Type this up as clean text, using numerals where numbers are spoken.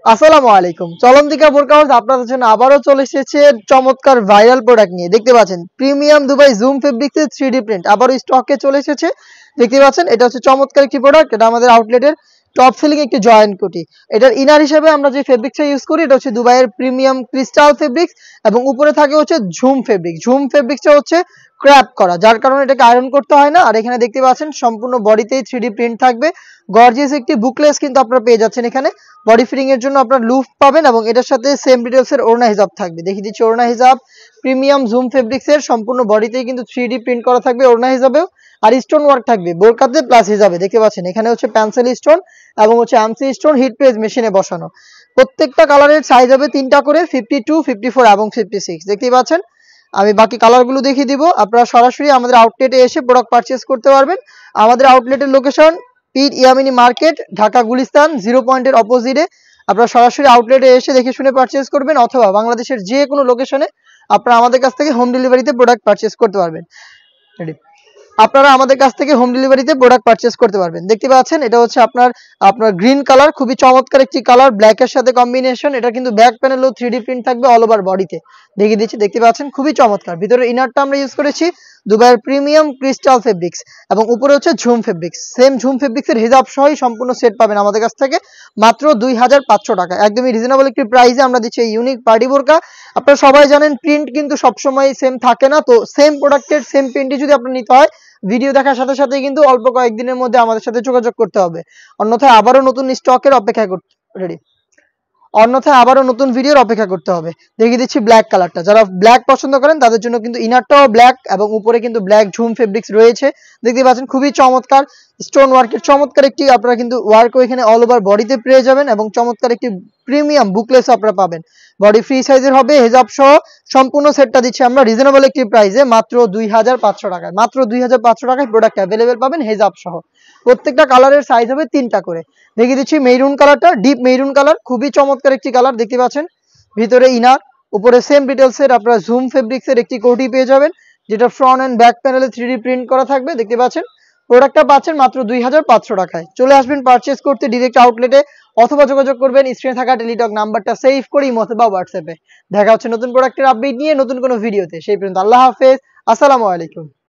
আসসালামু আলাইকুম। চলন্তিকা বোরকা হাউস আপনাদের জন্য আবারও চলে এসেছে চমৎকার ভাইরাল প্রোডাক্ট নিয়ে। দেখতে পাচ্ছেন প্রিমিয়াম দুবাই জুম ফেব্রিক্সের 3D প্রিন্ট আবারও স্টকে চলে এসেছে। দেখতে পাচ্ছেন এটা হচ্ছে চমৎকার একটি প্রোডাক্ট। এটা আমাদের আউটলেটের টপ সেলিং একটি জয়েন্ট কোটি। এটার ইনার হিসেবে আমরা যে ফেব্রিক্সটা ইউজ করি এটা হচ্ছে দুবাইয়ের প্রিমিয়াম ক্রিস্টাল ফেব্রিক্স এবং উপরে থাকে হচ্ছে ঝুম ফেব্রিক। ঝুম ফেব্রিক্সটা হচ্ছে ক্র্যাপ করা, যার কারণে এটাকে আয়রন করতে হয় না। আর এখানে দেখতে পাচ্ছেন সম্পূর্ণ বডিতেই 3D প্রিন্ট থাকবে। গর্জিয়াস একটি বুকলেস কিন্তু আপনারা পেয়ে যাচ্ছেন এখানে। বডি ফিটিং এর জন্য আপনারা লুফ পাবেন এবং এটার সাথে সেম ডিটেইলস এর ওড়না হিজাব থাকবে। দেখিয়ে দিচ্ছি ওড়না হিজাব প্রিমিয়াম জুম ফেব্রিক্স এর সম্পূর্ণ বডিতেই কিন্তু 3D প্রিন্ট করা থাকবে ওড়না হিজাবেও। আর স্টোন ওয়ার্ক থাকবে বোরকাতে প্লাস হিজাবে। দেখতে পাচ্ছেন এখানে হচ্ছে পেন্সিল স্টোন এবং হচ্ছে আমসি স্টোন হিট প্রেস মেশিনে বসানো। প্রত্যেকটা কালারের সাইজ হবে 3টা করে 52, 54 এবং 56। দেখতেই পাচ্ছেন। আমি বাকি কালারগুলো দেখিয়ে দিব। আপনারা সরাসরি আমাদের আউটলেটে এসে প্রোডাক্ট পারচেজ করতে পারবেন। আমাদের আউটলেটের লোকেশন পীর ইয়ামিনী মার্কেট, ঢাকা গুলিস্তান 0 পয়েন্টের অপোজিটে। আপনারা সরাসরি আউটলেটে এসে দেখে শুনে পারচেজ করবেন অথবা বাংলাদেশের যে কোনো লোকেশনে আপনারা আমাদের কাছ থেকে হোম ডেলিভারিতে প্রোডাক্ট পারচেজ করতে পারবেন। আপনারা আমাদের কাছ থেকে হোম ডেলিভারিতে প্রোডাক্ট পারচেজ করতে পারবেন। দেখতে পাচ্ছেন এটা হচ্ছে আপনার গ্রিন কালার, খুবই চমৎকার একটি কালার, ব্ল্যাক এর সাথে কম্বিনেশন। এটা কিন্তু ব্যাক প্যানেলও 3D প্রিন্ট থাকবে অল ওভার বডিতে। দেখিয়ে দিচ্ছি, দেখতে পাচ্ছেন খুবই চমৎকার। ভিতরে ইনারটা আমরা ইউজ করেছি দুবাইয়ের প্রিমিয়াম ক্রিস্টাল ফেব্রিক্স এবং উপরে হচ্ছে ঝুম ফেব্রিক্স। সেম ঝুম ফেব্রিক্সের হিজাব সহই সম্পূর্ণ সেট পাবেন আমাদের কাছ থেকে মাত্র 2500 টাকা। একদমই রিজনেবল একটি প্রাইসে আমরা দিচ্ছি এই ইউনিক পার্টি বোরকা। আপনারা সবাই জানেন প্রিন্ট কিন্তু সবসময় সেম থাকে না, তো সেম প্রোডাক্টের সেম প্রিন্টই যদি আপনার নিতে হয় ভিডিও দেখার সাথে সাথে কিন্তু অল্প কয়েকদিনের মধ্যে আমাদের সাথে যোগাযোগ করতে হবে, অন্যথায় আবারও নতুন স্টকের অপেক্ষা করতে অন্যথায় আবারও নতুন ভিডিওর অপেক্ষা করতে হবে। দেখিয়ে দিচ্ছি ব্ল্যাক কালারটা, যারা ব্ল্যাক পছন্দ করেন তাদের জন্য কিন্তু ইনারটাও ব্ল্যাক এবং উপরে কিন্তু ব্ল্যাক ঝুম ফেব্রিক্স রয়েছে। দেখতে পাচ্ছেন খুবই চমৎকার স্টোন ওয়ার্কের চমৎকার একটি আপনারা কিন্তু ওয়ার্কও এখানে অল ওভার বডিতে পেয়ে যাবেন এবং চমৎকার একটি প্রিমিয়াম বুকলেস আপনারা পাবেন। বডি ফ্রি সাইজের হবে, হেজাব সহ সম্পূর্ণ সেটটা দিচ্ছি আমরা রিজনেবল একটি প্রাইসে মাত্র 2500 টাকায়। মাত্র 2500 টাকায় প্রোডাক্ট অ্যাভেলেবেল পাবেন হেজাব সহ। প্রত্যেকটা কালারের সাইজ হবে 3টা করে। দেখিয়ে দিচ্ছি মেরুন কালারটা, ডিপ মেরুন কালার, খুবই চমৎকার একটি কালার। দেখতে পাচ্ছেন ভিতরে ইনার, উপরে সেম ডিটেলস এর আপনারা জুম ফেব্রিক্স এর একটি কোটি পেয়ে যাবেন যেটা ফ্রন্ট এন্ড ব্যাক প্যানেলে 3D প্রিন্ট করা থাকবে। দেখতে পাচ্ছেন প্রোডাক্টটা পাচ্ছেন মাত্র 2500 টাকায়। চলে আসবেন পারচেজ করতে ডিরেক্ট আউটলেটে অথবা যোগাযোগ করবেন স্ক্রিনে থাকা টেলিটক নাম্বারটা সেভ করে ইমো অথবা হোয়াটসঅ্যাপে। দেখা হচ্ছে নতুন প্রোডাক্টের আপডেট নিয়ে নতুন কোনো ভিডিওতে। সেই পর্যন্ত আল্লাহ হাফেজ, আসসালামু আলাইকুম।